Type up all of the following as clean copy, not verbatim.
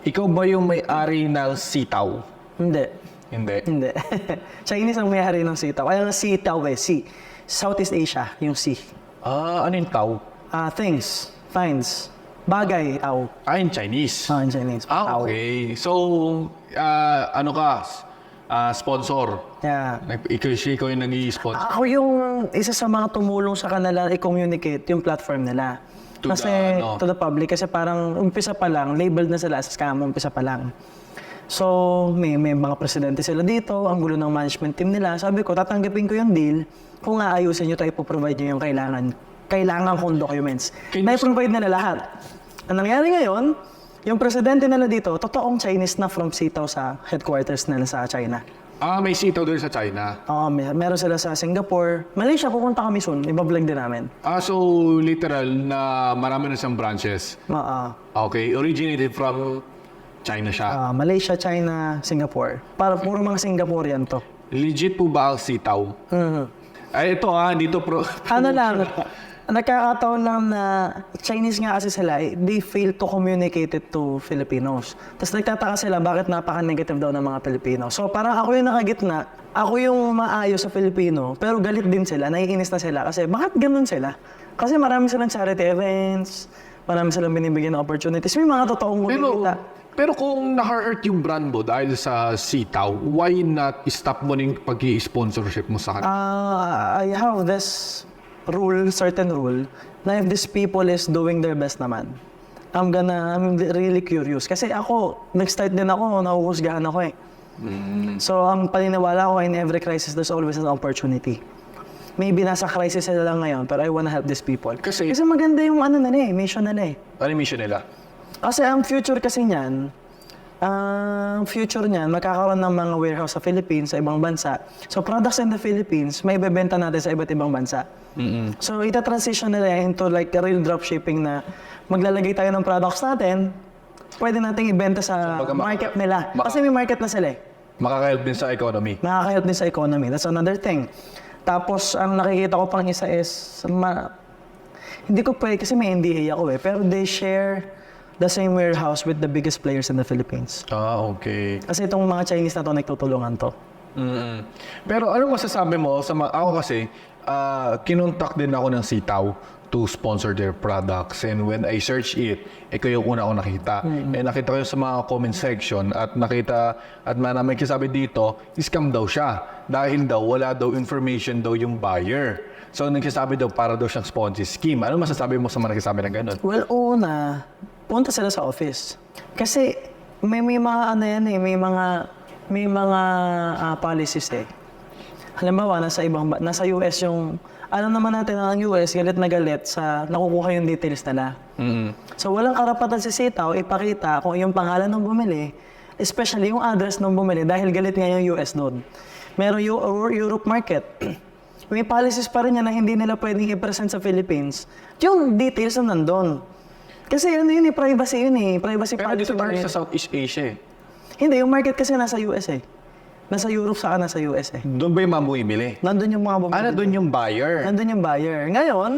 Ikaw ba yung may-ari ng sitaw? Hindi. Hindi. Hindi. Chinese ang may-ari ng sitaw. Kaya nga sitaw sea. Southeast Asia, yung sea. Ano yung tao? Things, finds, bagay, tao. In Chinese. In Chinese. Tao. Okay. So, ano ka? Sponsor. Yeah. Ikaw yung nag-i-sponsor. Ako yung isa sa mga tumulong sa kanila i-communicate yung platform nila. To To the public. Kasi parang umpisa pa lang, labeled na sila as scam, umpisa pa lang. So, may mga presidente sila dito, ang gulo ng management team nila. Sabi ko, tatanggapin ko yung deal kung aayusin nyo tayo ipoprovide nyo yung kailangan kong documents. Na-provide nila lahat. Ang nangyari ngayon, yung presidente nila dito, totoong Chinese na from sitaw sa headquarters nila sa China. May sitaw doon sa China. Oo, meron sila sa Singapore. Malaysia, pupunta kami soon. Ibablog din namin. So literal na marami na siyang branches. Okay, originated from China siya. Malaysia, China, Singapore. Para puro mga Singaporean to. Legit po ba ang sitaw? Ay, ito dito Ano lang, nagkakataon lang na Chinese nga kasi sila, they fail to communicate it to Filipinos. Tapos nagtataka sila bakit napaka-negative daw ng mga Pilipino. So parang ako yung nakagitna, ako yung maayos sa Filipino, pero galit din sila, naiinis na sila kasi bakit ganun sila? Kasi marami silang charity events, marami silang binibigyan ng opportunities, may mga totoong kumikita. Pero kung na-hurt yung brand mo dahil sa sitaw, why not stop mo yung pag-i-sponsorship mo sa kanila? I have this certain rule, na if these people is doing their best naman, I'm really curious. Kasi ako, nag-start din ako, nahuhusgahan ako eh. So, ang paniniwala ko, in every crisis, there's always an opportunity. Maybe nasa crisis sila lang ngayon, pero I wanna help these people. Kasi maganda yung mission nila eh. Ano yung mission nila? Kasi ang future kasi niyan, magkakaroon ng mga warehouse sa Philippines, sa ibang bansa. So, products in the Philippines, may ibebenta natin sa iba't ibang bansa. So, ita-transition nila into like a real dropshipping na maglalagay tayo ng products natin, pwede nating ibenta sa market nila. Kasi may market na sila eh. Makaka-help din sa economy. Makaka-help din sa economy. That's another thing. Tapos, ang nakikita ko pang isa is, hindi ko pwede kasi may NDA ako eh, pero they share the same warehouse with the biggest players in the Philippines. Okay. Kasi itong mga Chinese na to, nagtutulungan to. Pero anong masasabi mo sa ako kasi, kinontak din ako ng sitaw to sponsor their products. And when I search it, ikaw yung una ko nakita. And nakita ko yung sa mga comment section at may kasabi dito, scam daw siya. Dahil daw, wala daw information daw yung buyer. So, nagsasabi daw para daw siyang Ponzi scheme. Ano masasabi mo sa mga nagsasabi ng ganun? Well, una, punta sila sa office. Kasi may mga may mga policies eh. Halimbawa, nasa US yung, alam naman natin ang US, galit na galit sa nakukuha yung details nila. So, walang karapatan si sitaw ipakita kung yung pangalan ng bumili, especially yung address ng bumili dahil galit nga yung US doon. Meron yung Europe market. May policies pa rin yan na hindi nila pwedeng i-present sa Philippines. Yung details na nandun. Kasi privacy yun eh. Privacy pero dito tayo sa Southeast Asia eh. Hindi, yung market kasi nasa US eh. Nasa Europe saka nasa US eh. Doon ba yung mga bumibili? Nandun yung mga bumibili. Nandun yung buyer? Nandun yung buyer. Ngayon,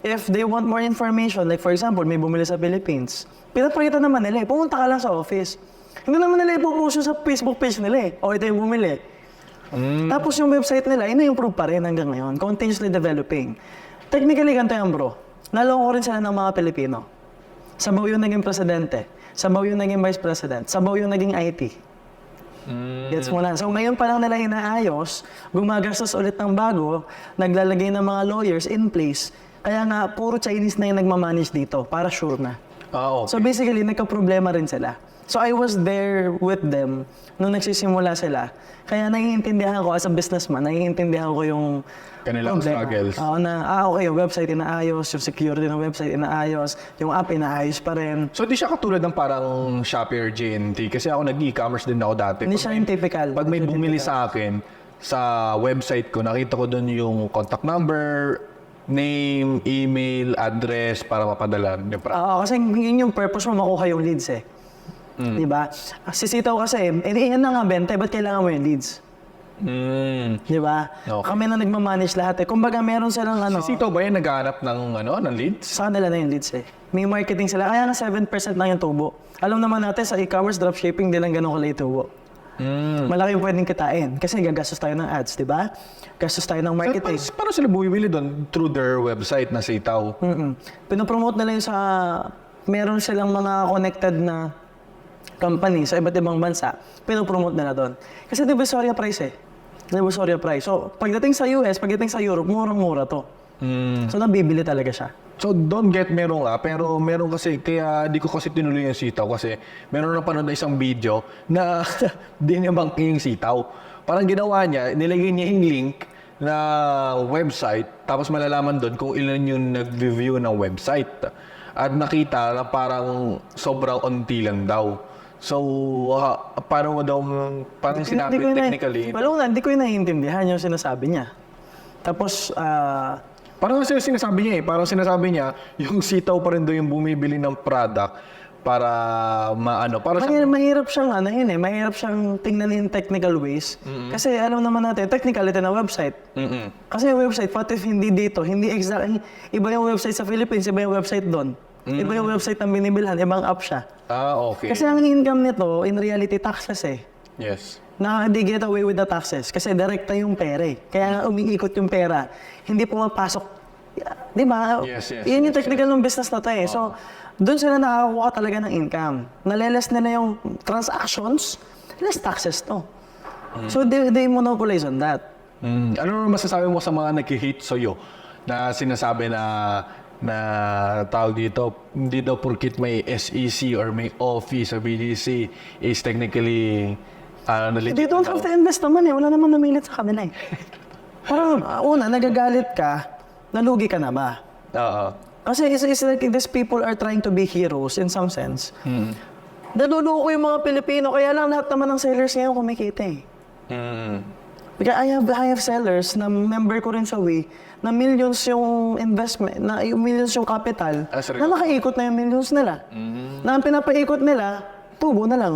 if they want more information, like for example, may bumili sa Philippines, pinapakita naman nila eh. Pumunta ka lang sa office. Hindi naman nila ipopost sa Facebook page nila eh. O ito yung bumili. Tapos yung website nila, ina-improve pa rin hanggang ngayon. Continuously developing. Technically, ganito yan bro. Naloko rin sila ng mga Pilipino. Sabaw yung naging presidente. Sabaw yung naging vice president. Sabaw yung naging IT. Gets mo na. So ngayon pa lang nila inaayos, gumagastos ulit ng bago, naglalagay ng mga lawyers in place. Kaya nga, puro Chinese na yung nagmamanage dito, para sure na. Okay. So basically, nagka-problema rin sila. So I was there with them nung nagsisimula sila. Kaya naiintindihan ko as a businessman, naiintindihan ko yung kanilang struggles. Okay, yung website inaayos, yung security ng website inaayos, yung app inaayos pa rin. So di siya katulad ng parang Shopee or JNT kasi ako nag-e-commerce din ako dati. Hindi siya yung typical. Pag may bumili sa akin, sa website ko, nakita ko doon yung contact number, name, email, address para mapadala. Kasi yun yung purpose mo, makuha yung leads eh. Diba? Sisitaw kasi, yan na nga benta, ba't kailangan mo yung leads? Diba? Okay. Kami na nagmamanage lahat eh. Kumbaga meron silang Sisitaw ba yan naghahanap ng leads? Sa kanila na yung leads eh. May marketing sila. Kaya nga 7% lang yung tubo. Alam naman natin sa e-commerce, dropshipping, di lang ganun kalay tubo. Malaki yung pwedeng kitain. Kasi gagastos tayo ng ads, di ba? Gastos tayo ng marketing. Paano sila bumibili doon? Through their website na Sitaw? Pinopromote nila yung sa... Meron silang mga connected na company sa iba't ibang bansa. Pinopromote nila doon. Kasi divisoria price eh. Divisoria price. So, pagdating sa US, pagdating sa Europe, murang-mura to. So, nabibili talaga siya. So, don't get me wrong pero meron kasi, kaya di ko kasi tinuloy yung Sitaw kasi meron na panood na isang video na di niya banking yung Sitaw. Parang ginawa niya, nilagay niya yung link na website, tapos malalaman doon kung ilan yung nag-review ng website. At nakita na parang sobrang onti lang daw. So, paano mo daw, parang sinabi technically? Hindi ko yung naiintindihan yung sinasabi niya. Tapos, Parang kasi sinasabi niya parang sinasabi niya, yung Sitaw pa rin daw yung bumibili ng product para para sa... mahirap siyang mahirap siyang tingnan in technical ways. Kasi alam naman natin, technicality na website. Kasi yung website, pati hindi dito, hindi exact, iba yung website sa Philippines, iba yung website doon. Iba yung website na binibilhan, ibang app siya. Okay. Kasi ang income nito, in reality, taxes eh. Yes. Na they get away with the taxes kasi direkta yung pera eh. Kaya nga umiikot yung pera. Hindi pumapasok. Di ba? Yes, Yun yung technical ng business na to eh. So, doon sila nakakakuha talaga ng income. Naleles nila yung transactions, less taxes to. So, they monopolize on that. Ano masasabi mo sa mga nag-hate sa'yo na sinasabi na tawag dito, hindi daw porkit may SEC or may office sa BGC is technically They don't have to invest naman eh. Wala naman namilit sa kanila eh. Parang, una, nagagalit ka, nalugi ka na ba? Oo. Kasi it's like these people are trying to be heroes in some sense. Naluloko yung mga Pilipino, kaya lang lahat naman ng sellers ngayon kumikita eh. Because I have sellers na member ko rin sa Way, na millions yung investment, na yung millions yung capital, na nakaikot na yung millions nila. Na ang pinapaikot nila, tubo na lang.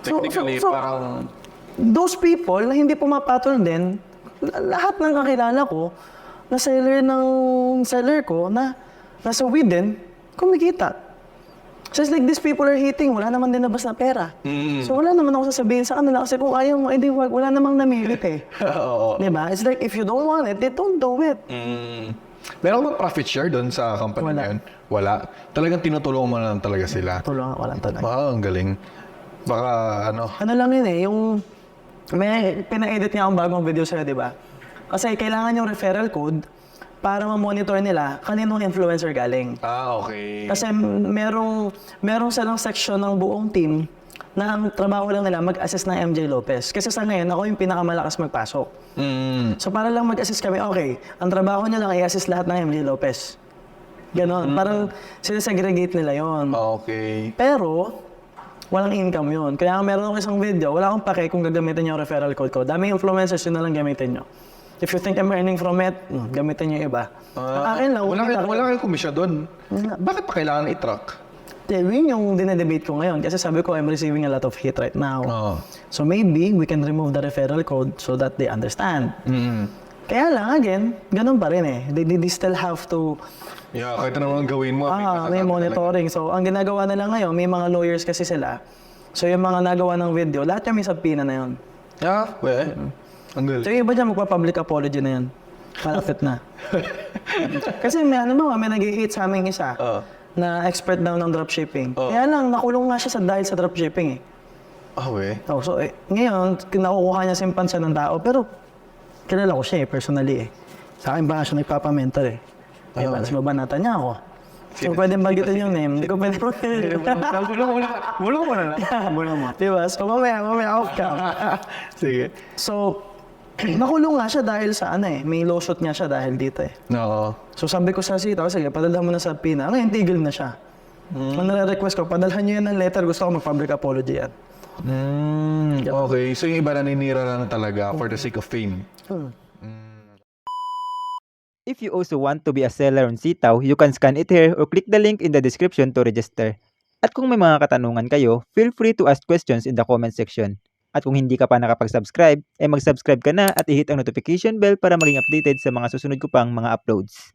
Technically, parang... Those people na hindi pumapatol din, lahat ng kakilala ko, na seller ko, na nasa within, kumikita. So it's like these people are hating, wala naman din nabas na pera. So wala naman ako sasabihin sa kanila kasi kung ayaw mo, edi wala namang namilit eh. Diba? It's like if you don't want it, they don't do it. Meron bang profit share doon sa company na yun? Wala. Talagang tinutulungan mo na lang talaga sila. Tulungan ko lang talaga. Ang galing. Baka Ano lang yun eh, yung may pina-edit nga akong bagong video sa'yo, di ba? Kasi kailangan yung referral code para ma-monitor nila kaninong influencer galing. Okay. Kasi merong silang section ng buong team na ang trabaho lang nila mag-assist ng MJ Lopez. Kasi sa ngayon, ako yung pinakamalakas magpasok. So para lang mag-assist kami, okay, ang trabaho niya lang ay assist lahat ng MJ Lopez. Ganon. Parang sinesegregate nila yon. Okay. Pero, walang income yun. Kaya meron ako isang video, wala akong pake kung gagamitin yung referral code ko. Daming influencers, yun na lang gamitin nyo. If you think I'm earning from it, gamitin nyo yung iba. Ang akin lang, wala kayong komisya doon. Bakit pa kailangan i-track? Yun yung dinedebate ko ngayon. Kasi sabi ko, I'm receiving a lot of hate right now. So maybe we can remove the referral code so that they understand. Kaya lang, again, ganun pa rin eh. They still have to... Yeah, kahit naman gawin mo. May monitoring. So, ang ginagawa nila ngayon, may mga lawyers kasi sila. So, yung mga nagawa ng video, lahat yung may subpoena na yun. Yeah, ang galing. So, yung iba dyan, magpa-public apology na yan. Malapit na. Kasi may nag-hate sa aming isa na expert daw ng dropshipping. Kaya lang, nakulong nga siya dahil sa dropshipping eh. So, ngayon, nakukuha niya simpansa ng tao, pero kilala ko siya personally eh. Sa akin ba siya nagpapamentor eh. Tapos babanatan niya ako. So, pwede bagitin yung name. Hindi ko pwede Bulong mo na lang. Diba? So, mamaya off ka. Sige. So, nakulong nga siya dahil sa may lawsuit nga siya dahil dito eh. No. So, sabi ko sa Sitaw, sige, padalhan mo na sa PINA. Ngayon, tigil na siya. Ang nare-request ko, padalhan niyo yan ng letter, gusto ko mag-public apology yan. Okay, so yung iba naninira lang talaga for the sake of fame. If you also want to be a seller on Sitaw, you can scan it here or click the link in the description to register. At kung may mga katanungan kayo, feel free to ask questions in the comment section. At kung hindi ka pa nakapag-subscribe, mag-subscribe ka na at i-hit ang notification bell para maging updated sa mga susunod ko pang mga uploads.